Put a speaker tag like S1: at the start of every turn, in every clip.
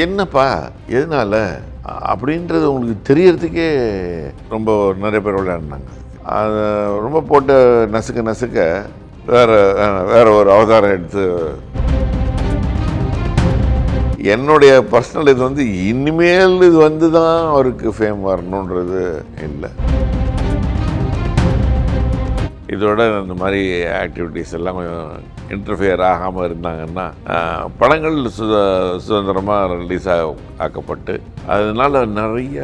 S1: என்னப்பா எதனால அப்படின்றது உங்களுக்கு தெரியறதுக்கே ரொம்ப நிறைய பேர் விளையாடினாங்க. அதை ரொம்ப போட்டு நசுக்க வேற ஒரு அவதாரம் எடுத்து என்னுடைய பர்சனல் இது வந்து இனிமேல் இது வந்து தான் அவருக்கு ஃபேம் வரணுன்றது இல்லை. இதோட இந்த மாதிரி ஆக்டிவிட்டீஸ் எல்லாம் கொஞ்சம் இன்டர்ஃபியர் ஆகாமல் இருந்தாங்கன்னா படங்கள் சுதந்திரமாக ரிலீஸ் ஆக்கப்பட்டு அதனால நிறைய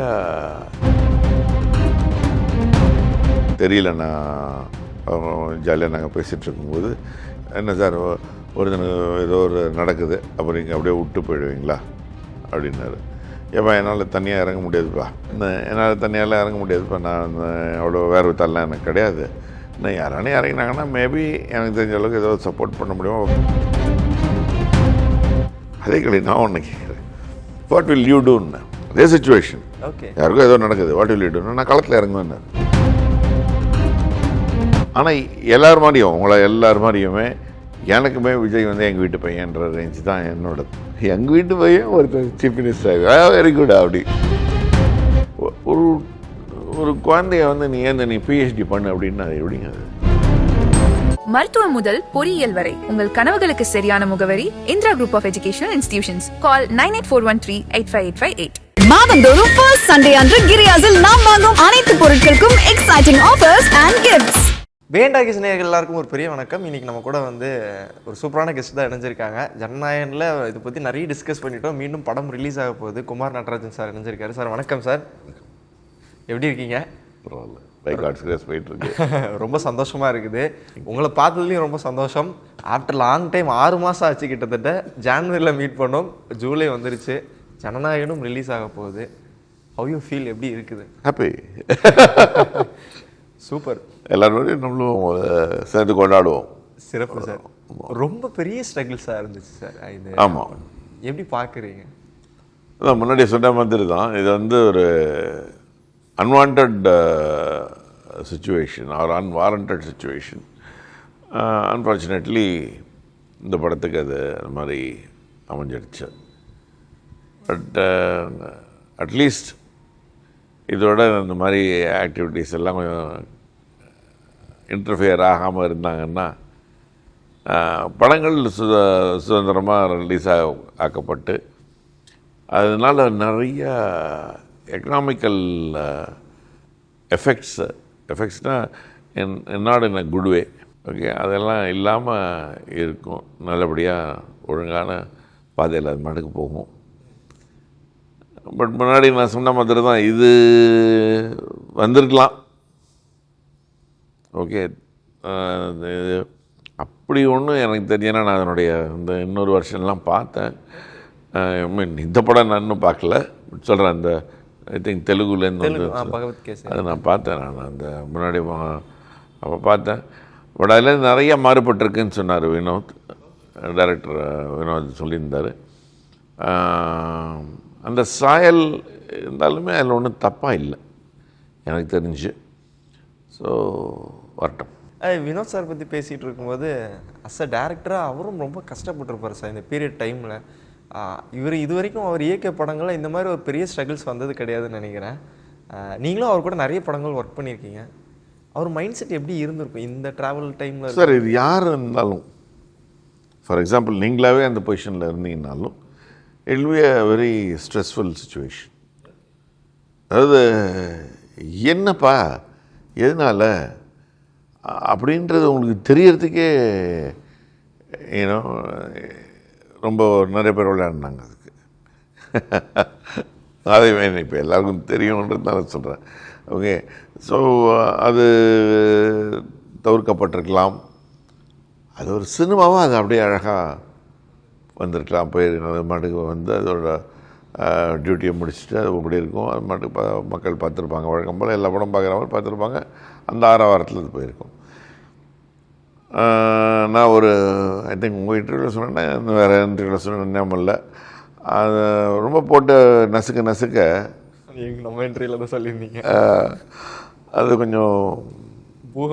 S1: தெரியல. நான் ஜாலியாக நாங்கள் பேசிகிட்டு இருக்கும்போது என்ன சார் ஒரு ஏதோ ஒரு நடக்குது அப்போ நீங்கள் அப்படியே விட்டு போயிடுவீங்களா அப்படின்னாரு. ஏப்பா என்னால் தனியாக இறங்க முடியாதுப்பா, என்னால் தனியாலாம் இறங்க முடியாதுப்பா, நான் அவ்வளோ வேர்வத்தாலாம் எனக்கு கிடையாது. இன்னும் யாரானே இறங்கினாங்கன்னா மேபி எனக்கு தெரிஞ்ச அளவுக்கு ஏதோ சப்போர்ட் பண்ண முடியும். அதே கிடையாது. நான் ஒன்று கேட்குறேன், வாட் வில் யூ டூன்னு. அதே சுச்சுவேஷன்,
S2: ஓகே,
S1: யாருக்கும் ஏதோ நடக்குது, வாட் வில் யூ டூன்னு. நான் களத்தில் இறங்குவேன். ஆனால் எல்லார் மாதிரியும் எல்லார் மாதிரியுமே எனக்குமே விஜய் வந்து எங்கள் வீட்டு பையன்ற ரேஞ்சு தான் என்னோடது. எங்கள் வீட்டு பையன் ஒருத்தர் சீஃப் மினிஸ்டர் வெரி குட். அப்படி ஒரு குழந்தைய வந்து நீ பிஹெச்டி பண்ணு அப்படின்னு அது எப்படிங்க? அது
S3: மருத்துவம் முதல் பொறியியல் வரை உங்கள் கனவுகளுக்கு சரியான முகவரி Indira group of educational institutions. Call 9841385858.
S4: மாதந்தோறும் ஃபர்ஸ்ட் சண்டே அன்று கிரியாஸில் நாம் வாங்கும் அனைத்து பொருட்களுக்கும் எக்ஸைட்டிங் ஆஃபர்ஸ் அண்ட் கிஃப்ட்ஸ்.
S2: வேண்டாகிஸ் நேயர்கள் எல்லாருக்கும் ஒரு பெரிய வணக்கம். இன்றைக்கி நம்ம கூட வந்து ஒரு சூப்பரான கெஸ்ட் தான் இணைஞ்சிருக்காங்க. ஜனநாயகனில் இதை பற்றி நிறைய டிஸ்கஸ் பண்ணிட்டோம். மீண்டும் படம் ரிலீஸ் ஆக போகுது. குமார் நடராஜன் சார் இணைஞ்சிருக்காரு. சார் வணக்கம் சார், எப்படி இருக்கீங்க?
S1: பரவாயில்ல, பை கார்ட்ஸ் கிரேஸ் போயிட்டு இருக்கு.
S2: ரொம்ப சந்தோஷமாக இருக்குது. உங்களை பார்த்ததுலேயும் ரொம்ப சந்தோஷம். ஆஃப்டர் லாங் டைம் 6 மாதம் ஆச்சு கிட்டத்தட்ட. ஜான்வரியில் மீட் பண்ணோம், ஜூலை வந்துருச்சு, ஜனநாயகனும் ரிலீஸ் ஆக போகுது. How you feel? எப்படி இருக்குது?
S1: Happy,
S2: super.
S1: எல்லாரும் நம்மளும் சேர்ந்து கொண்டாடுவோம்.
S2: சிறப்பு சார். ரொம்ப பெரிய ஸ்ட்ரகிள்ஸாக இருந்துச்சு சார் இது.
S1: ஆமாம்,
S2: எப்படி பார்க்குறீங்க?
S1: அதான் முன்னாடி சொன்ன மாதிரி தான், இது வந்து ஒரு unwanted situation or unwarranted situation. Unfortunately இந்த படத்துக்கு அது மாதிரி அமைஞ்சிடுச்சு. பட் அட்லீஸ்ட் இதோட இந்த மாதிரி ஆக்டிவிட்டீஸ் எல்லாம் கொஞ்சம் இன்டர்ஃபியர் ஆகாமல் இருந்தாங்கன்னா படங்கள் சுதந்திரமாக ரிலீஸ் ஆக்கப்பட்டு அதனால் நிறைய எக்கனாமிக்கல் எஃபெக்ட்ஸ்னால் not in a good way, okay, அதெல்லாம் இல்லாமல் இருக்கும். நல்லபடியாக ஒழுங்கான பாதையில் அது மாட்டுக்கு போகும். பட் முன்னாடி நான் சொன்ன மாதிரி தான் இது வந்திருக்கலாம். ஓகே, இது அப்படி ஒன்றும் எனக்கு தெரியனா நான் அதனுடைய இந்த இன்னொரு வருஷன்லாம் பார்த்தேன். மீன் இந்த படம் நான் இன்னும் பார்க்கல, சொல்கிறேன். அந்த ஐ திங்க் தெலுங்குலேருந்து அது நான் பார்த்தேன். நான் அந்த முன்னாடி அப்போ பார்த்தேன். பட் அதில் நிறைய மாறுபட்டிருக்குன்னு சொன்னார் வினோத், டைரக்டர் வினோத் சொல்லியிருந்தார். அந்த சாயல் இருந்தாலுமே அதில் ஒன்றும் தப்பாக இல்லை எனக்கு தெரிஞ்சு. ஸோ வரட்டும்.
S2: வினோத் சார் பற்றி பேசிகிட்டு இருக்கும்போது அஸ் அ டேரக்டராக அவரும் ரொம்ப கஷ்டப்பட்டுருப்பார் சார் இந்த பீரியட் டைமில். இவர் இது வரைக்கும் அவர் இயக்க படங்களில் இந்த மாதிரி ஒரு பெரிய ஸ்ட்ரகிள்ஸ் வந்தது கிடையாதுன்னு நினைக்கிறேன். நீங்களும் அவர் கூட நிறைய படங்கள் ஒர்க் பண்ணியிருக்கீங்க. அவர் மைண்ட் செட் எப்படி இருந்திருக்கும் இந்த ட்ராவல் டைமில்?
S1: சார், இது யார் இருந்தாலும், ஃபார் எக்ஸாம்பிள் நீங்களாகவே அந்த பொசிஷனில் இருந்தீங்கன்னாலும் it will be a very stressful situation. அதாவது என்னப்பா எதனால அப்படின்றது உங்களுக்கு தெரியறதுக்கே ஏன்னோ ரொம்ப நிறைய பேர் விளையாடினாங்க. அதுக்கு அதே வேணும், இப்போ எல்லாருக்கும் தெரியும்ன்றதுனால சொல்கிறேன். ஓகே, ஸோ அது தவிர்க்கப்பட்டிருக்கலாம். அது ஒரு சினிமாவாக அது அப்படியே அழகாக வந்திருக்கலாம். போய் மாட்டுக்கு வந்து அதோட டியூட்டியை முடிச்சுட்டு அது அப்படி இருக்கும். அது மாட்டுக்கு மக்கள் பார்த்துருப்பாங்க. வழக்கம் போல் எல்லா படம் பார்க்குற மாதிரி பார்த்துருப்பாங்க. அந்த 6 வாரத்தில் அது போயிருக்கும். நான் ஒரு ஐ திங்க் உங்கள் இன்டர்வியூவில் சொன்னேன், வேறு இன்டர்வியூவில் சொன்னேன், ஞாபகம் இல்லை. அது ரொம்ப போட்டு நசுக்க
S2: நம்ம இன்டர்வியூவில் தான் சொல்லியிருந்தீங்க.
S1: அது கொஞ்சம்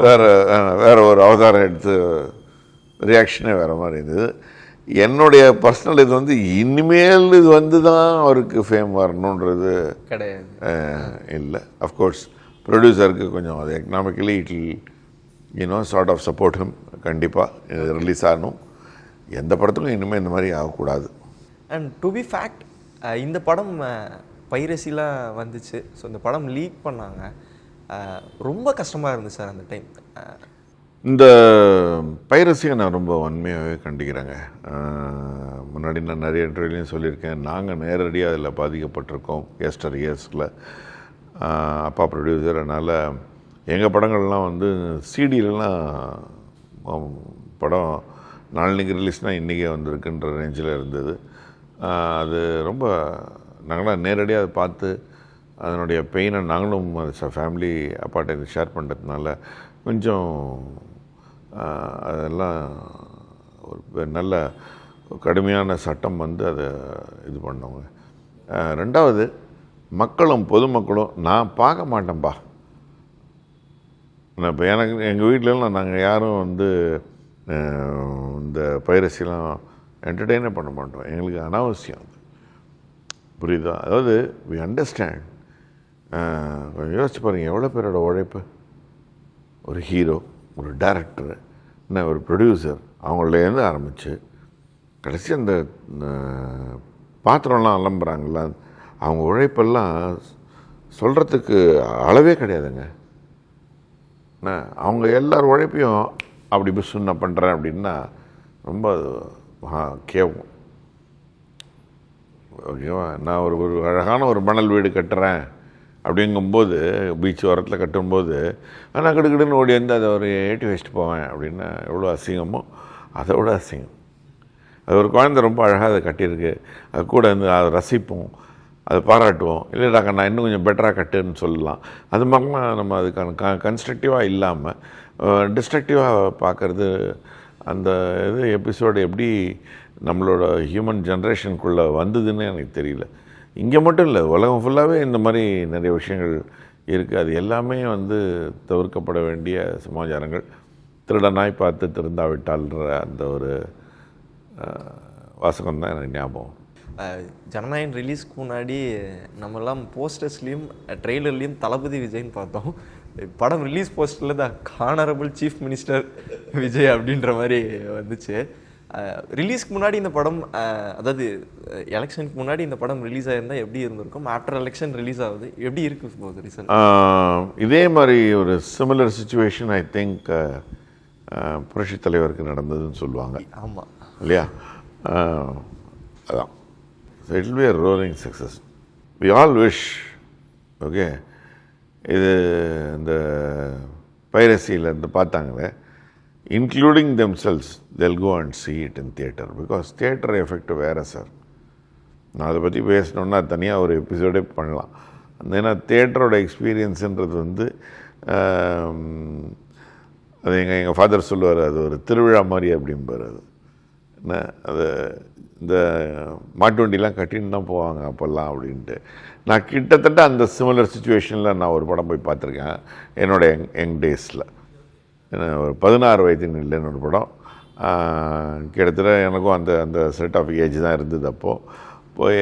S1: வேறு ஒரு அவதாரம் எடுத்து ரியாக்ஷனே வேறு மாதிரி இருந்தது. என்னுடைய பர்சனல் இது வந்து இனிமேல் இது வந்து தான் அவருக்கு ஃபேம் வரணுன்றது
S2: கிடையாது.
S1: இல்லை. அஃப்கோர்ஸ் ப்ரொடியூசருக்கு கொஞ்சம் அது economically sort of support him. கண்டிப்பாக இது ரிலீஸ் ஆகணும். எந்த படத்துக்கும் இனிமேல் இந்த மாதிரி ஆகக்கூடாது.
S2: அண்ட் டு பி ஃபேக்ட், இந்த படம் பைரசிலாம் வந்துச்சு. ஸோ இந்த படம் லீக் பண்ணாங்க. ரொம்ப கஷ்டமாக இருந்துச்சு சார் அந்த டைம்.
S1: இந்த பைரசியை நான் ரொம்ப வன்மையாகவே கண்டிக்கிறேங்க. முன்னாடி நான் நிறைய இன்டர்வியூலையும் சொல்லியிருக்கேன். நாங்கள் நேரடியாக அதில் பாதிக்கப்பட்டிருக்கோம் எஸ்டர் இயர்ஸில். அப்பா ப்ரொடியூசர். அதனால் எங்கள் படங்கள்லாம் வந்து சிடிலலாம் படம் நாளைக்கு ரிலீஸ்னால் இன்றைக்கே வந்திருக்குன்ற ரேஞ்சில் இருந்தது. அது ரொம்ப நாங்களாம் நேரடியாக அதை பார்த்து அதனுடைய பெயினை நாங்களும் ஃபேமிலி அப்பாட்ட இது ஷேர் பண்ணுறதுனால கொஞ்சம் அதெல்லாம் ஒரு நல்ல கடுமையான சட்டம் வந்து அதை இது பண்ணவங்க. ரெண்டாவது, மக்களும் பொதுமக்களும் நான் பார்க்க மாட்டேன்ப்பா. நான் இப்போ எங்கள் வீட்டிலலாம் நாங்கள் யாரும் வந்து இந்த பைரசிலாம் என்டர்டெயினே பண்ண மாட்டோம். எங்களுக்கு அனாவசியம் அது. புரியுதா? அதாவது வி அண்டர்ஸ்டாண்ட். கொஞ்சம் யோசிச்சு பாருங்கள், எவ்வளோ பேரோட உழைப்பு. ஒரு ஹீரோ, ஒரு டைரக்டர், என்ன ஒரு ப்ரொடியூசர், அவங்களேருந்து ஆரம்பித்து கடைசி அந்த பாத்திரம்லாம் அலம்புறாங்கல்ல, அவங்க உழைப்பெல்லாம் சொல்கிறதுக்கு அளவே கிடையாதுங்க. என்ன அவங்க எல்லார் உழைப்பையும் அப்படி பிஸ் நான் பண்ணுறேன் அப்படின்னா ரொம்ப கேவம். ஓகேவா? நான் ஒரு அழகான ஒரு மணல் வீடு கட்டுறேன் அப்படிங்கும்போது, பீச் ஓரத்தில் கட்டும்போது நான் கிடுக்கிடுன்னு ஓடி வந்து அதை ஒரு ஏட்டி வச்சுட்டு போவேன் அப்படின்னா எவ்வளோ அசிங்கமோ அதை விட அசிங்கம். அது ஒரு குழந்தை ரொம்ப அழகாக அதை கட்டியிருக்கு, அது கூட வந்து அதை ரசிப்போம், அதை பாராட்டுவோம். இல்லைடாக்கா நான் இன்னும் கொஞ்சம் பெட்டராக கட்டுன்னு சொல்லலாம். அது மாதிரிலாம் நம்ம அதுக்கான கன்ஸ்ட்ரக்டிவாக இல்லாமல் டிஸ்ட்ரக்டிவாக பார்க்குறது. அந்த இது எபிசோடு எப்படி நம்மளோட ஹியூமன் ஜென்ரேஷனுக்குள்ளே வந்ததுன்னு எனக்கு தெரியல. இங்கே மட்டும் இல்லை, உலகம் ஃபுல்லாகவே இந்த மாதிரி நிறைய விஷயங்கள் இருக்குது. அது எல்லாமே வந்து தவிர்க்கப்பட வேண்டிய சமாச்சாரங்கள். திருடனாய் பார்த்து திருந்தாவிட்டால்ன்ற அந்த ஒரு வாசகம் தான் எனக்கு ஞாபகம்.
S2: ஜனநாயகன் ரிலீஸ்க்கு முன்னாடி நம்மெல்லாம் போஸ்டர்ஸ்லேயும் ட்ரெய்லர்லேயும் தளபதி விஜய்ன்னு பார்த்தோம். படம் ரிலீஸ் போஸ்டரில் தான் ஹானரபிள் சீஃப் மினிஸ்டர் விஜய் அப்படின்ற மாதிரி வந்துச்சு. ரிலீஸ்க்கு முன்னாடி இந்த படம், அதாவது எலெக்ஷனுக்கு முன்னாடி இந்த படம் ரிலீஸ் ஆகிருந்தால் எப்படி இருந்திருக்கும்? ஆஃப்டர் எலெக்ஷன் ரிலீஸ் ஆகுது, எப்படி இருக்கு போகுது ரிசல்ட்?
S1: இதே மாதிரி ஒரு சிமிலர் சுச்சுவேஷன் ஐ திங்க் புரட்சி தலைவருக்கு நடந்ததுன்னு சொல்லுவாங்க.
S2: ஆமாம்
S1: இல்லையா? அதான். So it will B a roaring success. We all wish. Okay, இது இந்த பைரசியில் இருந்து பார்த்தாங்களே, including themselves, they'll go and see it in theatre because theatre effect வேறு சார். நான் அதை பற்றி பேசணுன்னா தனியாக ஒரு எபிசோடே பண்ணலாம். ஏன்னா தேட்டரோட எக்ஸ்பீரியன்ஸுன்றது வந்து அது எங்கள் ஃபாதர் சொல்லுவார், அது ஒரு திருவிழா மாதிரி அப்படிம்பார். அது என்ன, அது இந்த மாட்டு வண்டிலாம் கட்டின்னு தான் போவாங்க அப்போல்லாம் அப்படின்ட்டு. நான் கிட்டத்தட்ட அந்த சிமிலர் சுச்சுவேஷனில் நான் ஒரு படம் போய் பார்த்துருக்கேன் என்னோட யங் டேஸில். ஒரு 16 வயது இல்லைன்னு ஒரு படம். கிட்டத்தட்ட எனக்கும் அந்த அந்த செட் ஆஃப் ஏஜ் தான் இருந்தது அப்போது. போய்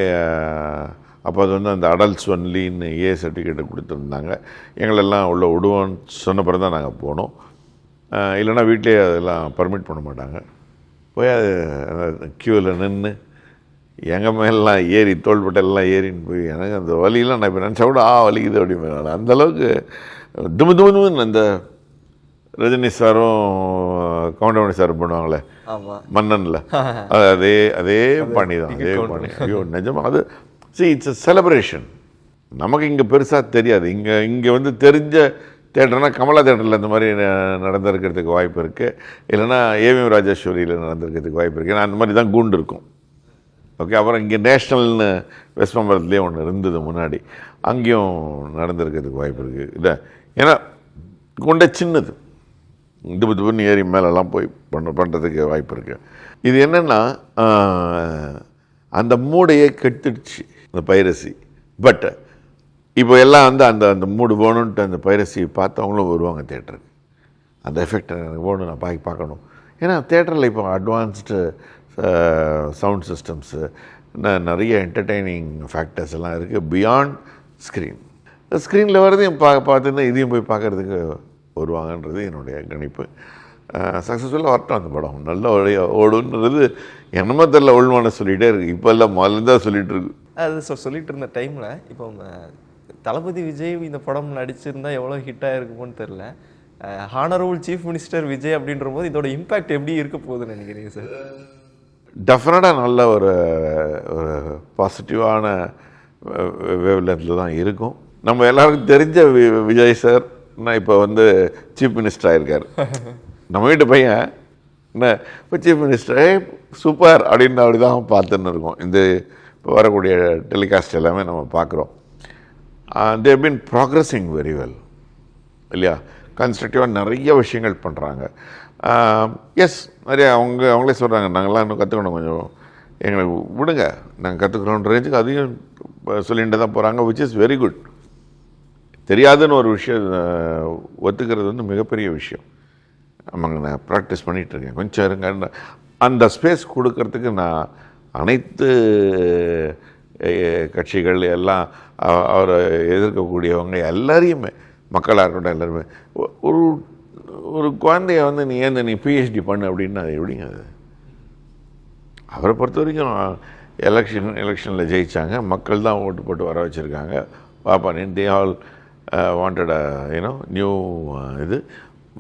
S1: அப்போ அது வந்து அந்த அடல்ட்ஸ் ஒன்லின்னு சர்டிஃபிகேட்டை கொடுத்துருந்தாங்க. எங்களெல்லாம் உள்ள விடுவோன்னு சொன்ன பிறகு தான் நாங்கள் போனோம். இல்லைன்னா வீட்டிலே அதெல்லாம் பர்மிட் பண்ண மாட்டாங்க. போய் அது க்யூவில் நின்று எங்கள் மேலாம் ஏறி தோள்பட்டெல்லாம் ஏறின்னு போய் எனக்கு அந்த வலியெல்லாம் நான் இப்போ நினச்சா கூட வலிக்குது அப்படின்னு. அந்தளவுக்கு துமுதுமுன்னு அந்த ரஜினி சாரும் கவுண்டமணி சாரும் பண்ணுவாங்களே மன்னனில், அதே பாணி தான், அதே பாணி. ஐயோ நிஜமாக அது இட்ஸ் அ செலிப்ரேஷன். நமக்கு இங்கே பெருசாக தெரியாது. இங்கே வந்து தெரிஞ்ச தேட்டர்னா கமலா தேட்டரில் இந்த மாதிரி நடந்திருக்கிறதுக்கு வாய்ப்பு இருக்குது, இல்லைன்னா ஏவிஎம் ராஜேஸ்வரியில் நடந்திருக்கிறதுக்கு வாய்ப்பு இருக்குது. ஏன்னா அந்த மாதிரி தான் கூண்டு இருக்கும். ஓகே, அப்புறம் இங்கே நேஷ்னல்னு வெஸ்ட் மாம்பலத்துலேயே ஒன்று இருந்தது முன்னாடி, அங்கேயும் நடந்திருக்கிறதுக்கு வாய்ப்பு இருக்குது. இல்லை ஏன்னா கூண்டே சின்னது, துப்புன்னு ஏறி மேலெல்லாம் போய் பண்ணுறதுக்கு வாய்ப்பு இருக்குது. இது என்னென்னா அந்த மூடையே கெடுத்துடுச்சு இந்த பைரசி. பட் இப்போ எல்லாம் வந்து அந்த அந்த மூடு வேணுன்ட்டு அந்த பைரசி பார்த்தவங்களும் வருவாங்க தேட்டருக்கு. அந்த எஃபெக்ட் எனக்கு வேணும், நான் பார்க்கணும். ஏன்னா தேட்டரில் இப்போ அட்வான்ஸ்டு சவுண்ட் சிஸ்டம்ஸு, நிறைய என்டர்டெய்னிங் ஃபேக்டர்ஸ் எல்லாம் இருக்குது பியாண்ட் ஸ்க்ரீன். ஸ்க்ரீனில் வரதையும் பார்த்துருந்தா இதையும் போய் பார்க்குறதுக்கு வருவாங்கன்றது என்னுடைய கணிப்பு. சக்ஸஸ்ஃபுல்லாக வரட்டும் அந்த படம், நல்ல ஓடுன்றது என்னமோ தெரியல, ஒழுங்கான சொல்லிகிட்டே இருக்குது. இப்போ எல்லாம் முதல்ல தான் சொல்லிகிட்டு இருக்கு.
S2: அது சொல்லிட்டு இருந்த டைமில் இப்போ தளபதி விஜய் இந்த படம் நடிச்சிருந்தா எவ்வளோ ஹிட்டாக இருக்குமோன்னு தெரில. ஹானரபிள் சீஃப் மினிஸ்டர் விஜய் அப்படின்ற போது இதோட இம்பேக்ட் எப்படி இருக்க போகுதுன்னு நினைக்கிறீங்க சார்?
S1: டெஃபினட்டாக நல்ல ஒரு பாசிட்டிவான வேவ்லென்த்தில் தான் இருக்கும். நம்ம எல்லாருக்கும் தெரிஞ்ச விஜய் சார் இப்போ சீஃப் மினிஸ்டர் ஆகிருக்கார். நம்ம வீட்டு பையன் என்ன இப்போ சீஃப் மினிஸ்டர் சூப்பர் அப்படின்னு அப்படி தான் பார்த்துன்னு இருக்கோம். இந்த இப்போ வரக்கூடிய டெலிகாஸ்ட் எல்லாமே நம்ம பார்க்குறோம். தே பின் ப்ராக்ரஸிங் வெரி வெல் இல்லையா? கன்ஸ்ட்ரக்டிவாக நிறைய விஷயங்கள் பண்ணுறாங்க. எஸ், நிறைய அவங்களே சொல்கிறாங்க, நாங்கள்லாம் இன்னும் கற்றுக்கணும், கொஞ்சம் எங்களுக்கு விடுங்க, நாங்கள் கற்றுக்குறோன்ற ரேஞ்சுக்கு அதையும் சொல்லிட்டு தான் போகிறாங்க. Which is very good. தெரியாதுன்னு ஒரு விஷயம் ஒத்துக்கிறது மிகப்பெரிய விஷயம். ஆமாங்க, நான் ப்ராக்டிஸ் பண்ணிகிட்ருக்கேன், கொஞ்சம் இருங்க. அந்த ஸ்பேஸ் கொடுக்கறதுக்கு நான் அனைத்து கட்சிகள் எல்லாம் அவரை எதிர்க்கக்கூடியவங்க எல்லாரையுமே, மக்களாக இருக்கட்டும் எல்லாருமே, ஒரு ஒரு குழந்தைய நீ பிஹெச்டி பண்ணு அப்படின்னு அது எப்படிங்க? அது அவரை பொறுத்த வரைக்கும் எலெக்ஷனில் ஜெயித்தாங்க, மக்கள் தான் ஓட்டு போட்டு வர வச்சுருக்காங்க. பாப்பா தே ஆல் வாண்டட் நியூ இது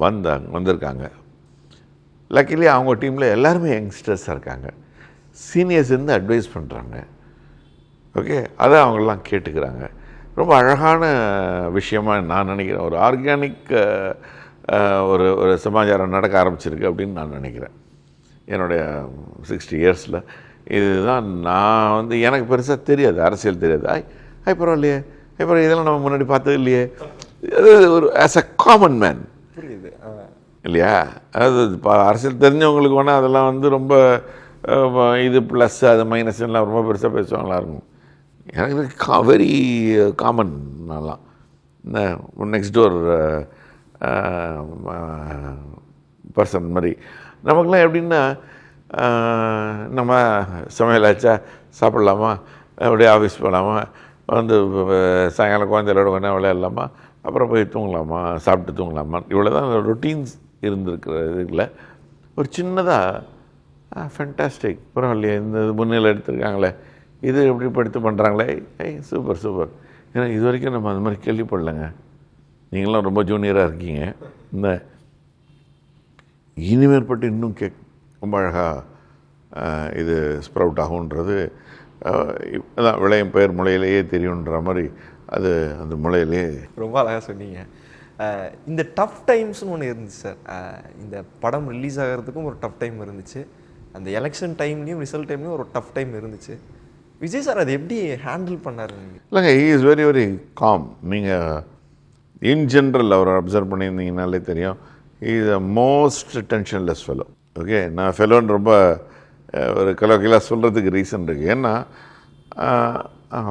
S1: வந்திருக்காங்க. லக்கிலி அவங்க டீமில் எல்லாருமே யங்ஸ்டர்ஸாக இருக்காங்க. சீனியர்ஸ் இருந்து அட்வைஸ் பண்ணுறாங்க. ஓகே, அதை அவங்களாம் கேட்டுக்கிறாங்க. ரொம்ப அழகான விஷயமாக நான் நினைக்கிறேன். ஒரு ஆர்கானிக் ஒரு ஒரு சமாச்சாரம் நடக்க ஆரம்பிச்சிருக்கு அப்படின்னு நான் நினைக்கிறேன். என்னுடைய 60 இயர்ஸில் இதுதான் நான் எனக்கு பெருசாக தெரியாது, அரசியல் தெரியாது. பரவாயில்லையே, அப்புறம் இதெல்லாம் நம்ம முன்னாடி பார்த்தது இல்லையே, அது ஒரு ஆஸ் அ காமன் மேன்
S2: புரியுது
S1: இல்லையா? அதாவது அரசியல் தெரிஞ்சவங்களுக்கு வேணால் அதெல்லாம் ரொம்ப இது ப்ளஸ் அது மைனஸ் எல்லாம் ரொம்ப பெருசாக பேசுவாங்களா இருக்கும். எனக்கு வெரி காமன். நான்லாம் நெக்ஸ்ட் டோர் பர்சன் மாதிரி. நமக்குலாம் எப்படின்னா, நம்ம சமையலாச்சா, சாப்பிட்லாமா, அப்படியே ஆஃபீஸ் போகலாமா, சாயங்காலம் குழந்தைகளோட வேணால் விளையாடலாமா, அப்புறம் போய் தூங்கலாமா, சாப்பிட்டு தூங்கலாமா, இவ்வளோ தான் ரொட்டீன்ஸ் இருந்திருக்கிற இதில் ஒரு சின்னதாக ஃபென்டாஸ்டிக், பரவாயில்லையே இந்த முன்னிலை எடுத்துருக்காங்களே, இது எப்படி படுத்து பண்ணுறாங்களே, சூப்பர் சூப்பர். ஏன்னா இது வரைக்கும் நம்ம அந்த மாதிரி கேள்விப்படலைங்க. நீங்களாம் ரொம்ப ஜூனியராக இருக்கீங்க. இந்த இனிமேற்பட்டு இன்னும் ரொம்ப அழகாக இது ஸ்ப்ரவுட் ஆகுன்றது அதான் விளையும் பெயர் முளையிலேயே தெரியுன்ற மாதிரி அது அந்த முளையிலே.
S2: ரொம்ப அழகாக சொன்னீங்க. இந்த டஃப் டைம்ஸ்னு ஒன்று இருந்துச்சு சார். இந்த படம் ரிலீஸ் ஆகிறதுக்கும் ஒரு டஃப் டைம் இருந்துச்சு, அந்த எலெக்ஷன் டைம்லேயும் ரிசல்ட் டைம்லேயும் ஒரு டஃப் டைம் இருந்துச்சு. விஜய் சார் அதை எப்படி ஹேண்டில் பண்ணார்?
S1: இல்லைங்க, he is very very calm. நீங்கள் இன் ஜென்ரல் அவரை அப்சர்வ் பண்ணியிருந்தீங்கனாலே தெரியும். He is a most tensionless fellow. Okay, நான் ஃபெலோன்னு ரொம்ப ஒரு கிலோ சொல்கிறதுக்கு ரீசன் இருக்குது. ஏன்னா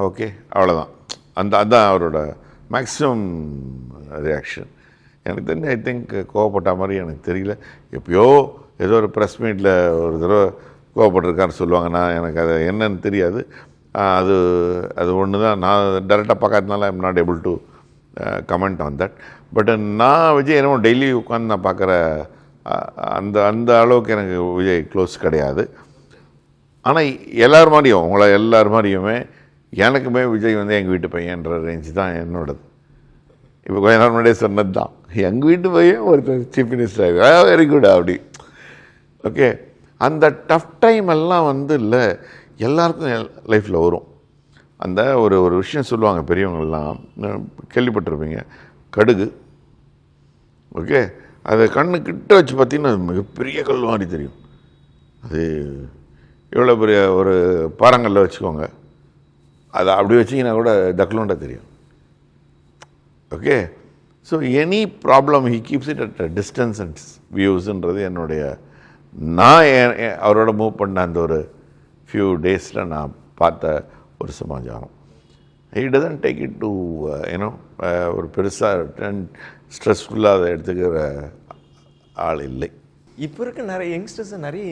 S1: ஓகே அவ்வளோதான், அதுதான் அவரோட மேக்ஸிமம் ரியாக்ஷன். எனக்கு தெரிஞ்ச ஐ திங்க் கோவப்பட்ட மாதிரி எனக்கு தெரியல. எப்பயோ ஏதோ ஒரு ப்ரெஸ் மீட்டில் ஒரு தடவை கோவப்பட்டிருக்கான்னு சொல்லுவாங்க. நான் எனக்கு அது என்னன்னு தெரியாது. அது அது ஒன்று தான். நான் டைரெக்டாக பார்க்காதனால I'm not able to comment on that. But நான் விஜய் என்னமோ டெய்லி உட்காந்து நான் பார்க்குற அந்த அந்த அளவுக்கு எனக்கு விஜய் க்ளோஸ் கிடையாது. ஆனால் எல்லோரும் மாதிரியும் உங்களை எல்லோரும் மாதிரியுமே எனக்குமே விஜய் எங்கள் வீட்டு பையன்ற ரேஞ்சு தான் என்னோடது. இப்போ கொஞ்ச நாள் முன்னாடியே சொன்னது தான், எங்கள் வீட்டு பையன் ஒருத்தர் சீஃப் மினிஸ்டர் ஆகிடும், வெரி குட் அப்படி. ஓகே, அந்த டஃப் டைம் எல்லாம் இல்லை எல்லாருக்கும் லைஃப்பில் வரும். அந்த ஒரு ஒரு விஷயம் சொல்லுவாங்க பெரியவங்கள்லாம், கேள்விப்பட்டிருப்பீங்க, கடுகு. ஓகே, அதை கண்ணுக்கிட்ட வச்சு பார்த்தீங்கன்னா அது மிகப்பெரிய கல் மாதிரி தெரியும். அது எவ்வளோ பெரிய ஒரு பாறங்கல்ல வச்சுக்கோங்க, அதை அப்படி வச்சிங்கன்னா கூட தக்லோண்டா தெரியும். Okay, so any problem he keeps it at distance and வியூஸ்ன்றது என்னுடைய, நான் அவரோட மூவ் பண்ண அந்த ஒரு ஃபியூ டேஸில் நான் பார்த்த ஒரு சமாச்சாரம். He doesn't take it to ஒரு பெருசாக ஸ்ட்ரெஸ்ஃபுல்லாக அதை எடுத்துக்கிற ஆள் இல்லை.
S2: இப்போ இருக்க நிறைய யங்ஸ்டர்ஸை நிறைய